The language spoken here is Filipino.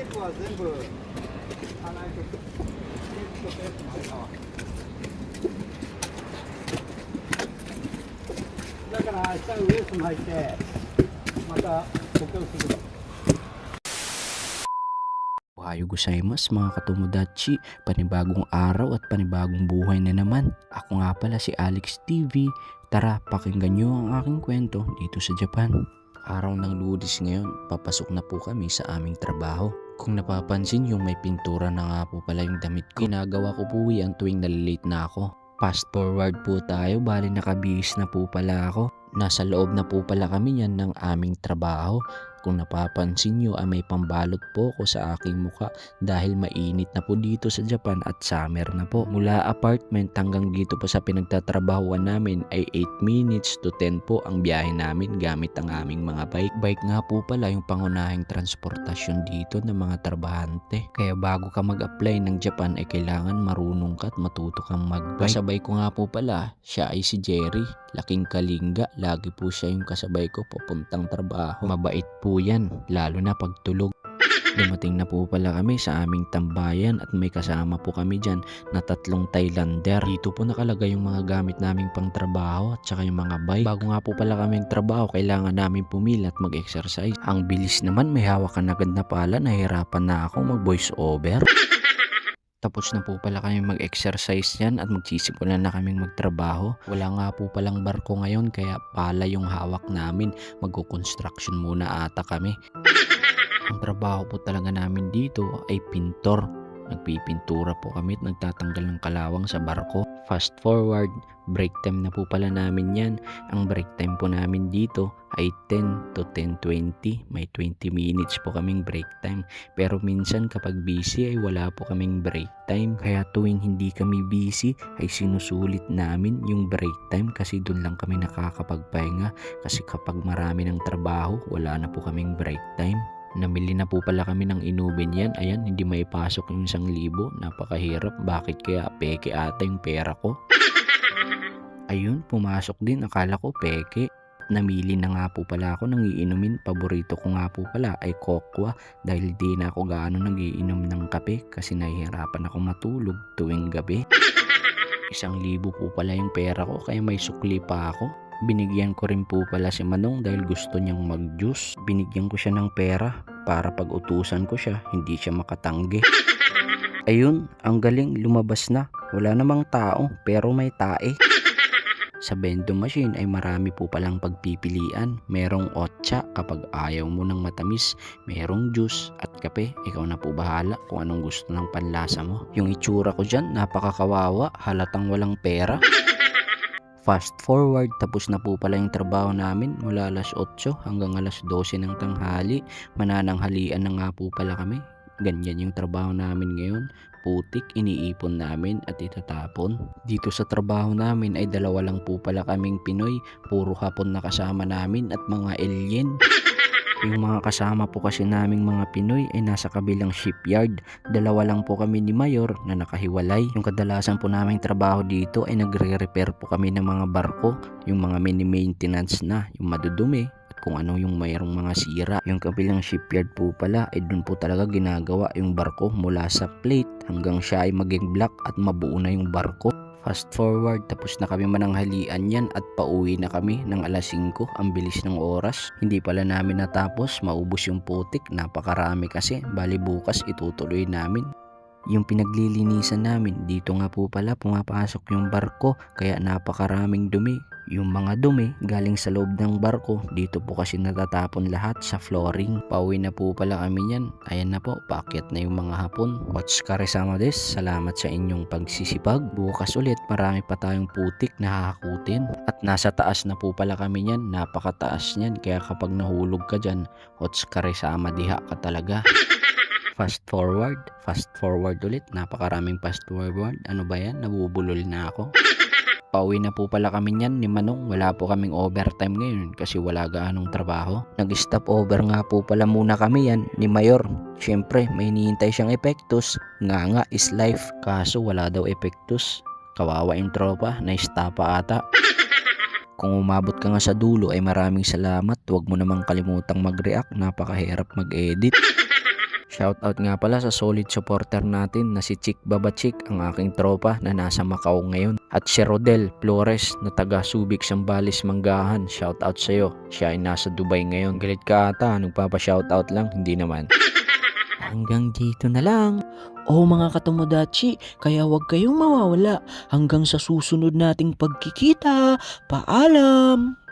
ープは全部あないとテープとテープの間はだから明日ウエスト巻いてまた補強する。Ohayo gozaimasu mga katomodachi, panibagong araw at panibagong buhay na naman. Ako nga pala si Alex TV. Tara, pakinggan nyo ang aking kwento dito sa Japan. Araw ng Lunes ngayon, papasok na po kami sa aming trabaho. Kung napapansin yung may pintura na nga po pala yung damit ko, ginagawa ko po yan tuwing nalilate na ako. Fast forward po tayo, bali nakabihis na po pala ako. Nasa loob na po pala kami yan ng aming trabaho. Kung napapansin nyo ay may pambalot po ko sa aking muka dahil mainit na po dito sa Japan at summer na po. Mula apartment hanggang dito po sa pinagtatrabahuan namin ay 8 minutes to 10 po ang biyahe namin gamit ang aming mga bike. Bike nga po pala yung pangunahing transportasyon dito ng mga trabahante. Kaya bago ka mag-apply ng Japan ay kailangan marunong ka at matuto kang mag-bike. Kasabay ko nga po pala, siya ay si Jerry. Laking kalinga, lagi po siya yung kasabay ko papuntang trabaho. Mabait po yan, lalo na pagtulog. Dumating na po pala kami sa aming tambayan at may kasama po kami dyan na 3 Thailander. Dito po nakalagay yung mga gamit naming pang trabaho at saka yung mga bike. Bago nga po pala kami trabaho, kailangan namin pumila at mag-exercise. Ang bilis naman, may hawakan agad na pala, nahirapan na ako mag-voice over. Tapos na po pala kami mag-exercise yan at magsisimulan na kaming magtrabaho. Wala nga po palang barko ngayon kaya pala yung hawak namin. Magko-construction muna ata kami. Ang trabaho po talaga namin dito ay pintor. Nagpipintura po kami at nagtatanggal ng kalawang sa barko. Fast forward, break time na po pala namin yan. Ang break time po namin dito ay 10 to 10:20. May 20 minutes po kaming break time. Pero minsan kapag busy ay wala po kaming break time. Kaya tuwing hindi kami busy ay sinusulit namin yung break time kasi doon lang kami nakakapagpahinga. Kasi kapag marami ng trabaho, wala na po kaming break time. Namili na po pala kami ng inumin yan. Ayan, hindi may pasok yung 1,000. Napakahirap. Bakit kaya peke ata yung pera ko? Ayun, pumasok din. Akala ko peke. Namili na nga po pala ako ng iinumin. Paborito ko nga po pala ay kokwa dahil di na ako gaano nagiinom ng kape kasi nahihirapan ako matulog tuwing gabi. 1,000 po pala yung pera ko kaya may sukli pa ako. Binigyan ko rin po pala si Manong dahil gusto niyang mag-juice. Binigyan ko siya ng pera para pag utusan ko siya, hindi siya makatanggi. Ayun, ang galing, lumabas na. Wala namang tao pero may tae. Sa vending machine ay marami po palang pagpipilian. Merong otsa kapag ayaw mo ng matamis. Merong juice at kape. Ikaw na po bahala kung anong gusto ng panlasa mo. Yung itsura ko dyan, napakakawawa. Halatang walang pera. Fast forward, tapos na po pala yung trabaho namin mula alas 8 hanggang alas 12 ng tanghali. Manananghalian na nga po pala kami. Ganyan yung trabaho namin ngayon. Putik, iniipon namin at itatapon. Dito sa trabaho namin ay 2 lang po pala kaming Pinoy. Puro Hapon na kasama namin at mga alien. Yung mga kasama po kasi naming mga Pinoy ay nasa kabilang shipyard. 2 lang po kami ni Mayor na nakahiwalay. Yung kadalasan po naming trabaho dito ay nagre-repair po kami ng mga barko. Yung mga mini-maintenance na, yung madudumi at kung ano yung mayroong mga sira. Yung kabilang shipyard po pala ay dun po talaga ginagawa yung barko mula sa plate hanggang siya ay maging black at mabuo na yung barko. Fast forward, tapos na kami mananghalian yan at pauwi na kami ng alas 5. Ang bilis ng oras. Hindi pala namin natapos, maubos yung putik. Napakarami kasi, bali bukas itutuloy namin. Yung pinaglilinisan namin, dito nga po pala pumapasok yung barko kaya napakaraming dumi. Yung mga dumi galing sa loob ng barko, dito po kasi natatapon lahat sa flooring. Pauwi na po pala kami yan. Ayan na po, paakyat na yung mga hapon. Otsukaresama desu, salamat sa inyong pagsisipag. Bukas ulit, marami pa tayong putik na hahakutin. At nasa taas na po pala kami yan, napakataas niyan. Kaya kapag nahulog ka dyan, otsukaresama diha ka talaga. Fast forward ulit. Napakaraming fast forward. Ano ba yan? Nabubulol na ako. Pauwi na po pala kami niyan ni Manong. Wala po kaming overtime ngayon kasi wala gaanong trabaho. Nag-stop over nga po pala muna kami yan ni Mayor. Siyempre, may hinihintay siyang epektos. Nga is life. Kaso wala daw epektos. Kawawa yung tropa. Na-stop pa ata. Kung umabot ka nga sa dulo ay maraming salamat. Huwag mo namang kalimutang mag-react. Napakahirap mag-edit. Shoutout nga pala sa solid supporter natin na si Chick Babachik, ang aking tropa na nasa Macau ngayon. At si Rodel Flores na taga Subic, Sambales, Manggahan. Shoutout sa'yo. Siya ay nasa Dubai ngayon. Galit ka ata, nagpapa-shoutout lang? Hindi naman. Hanggang dito na lang. Mga katomodachi, kaya huwag kayong mawawala hanggang sa susunod nating pagkikita. Paalam!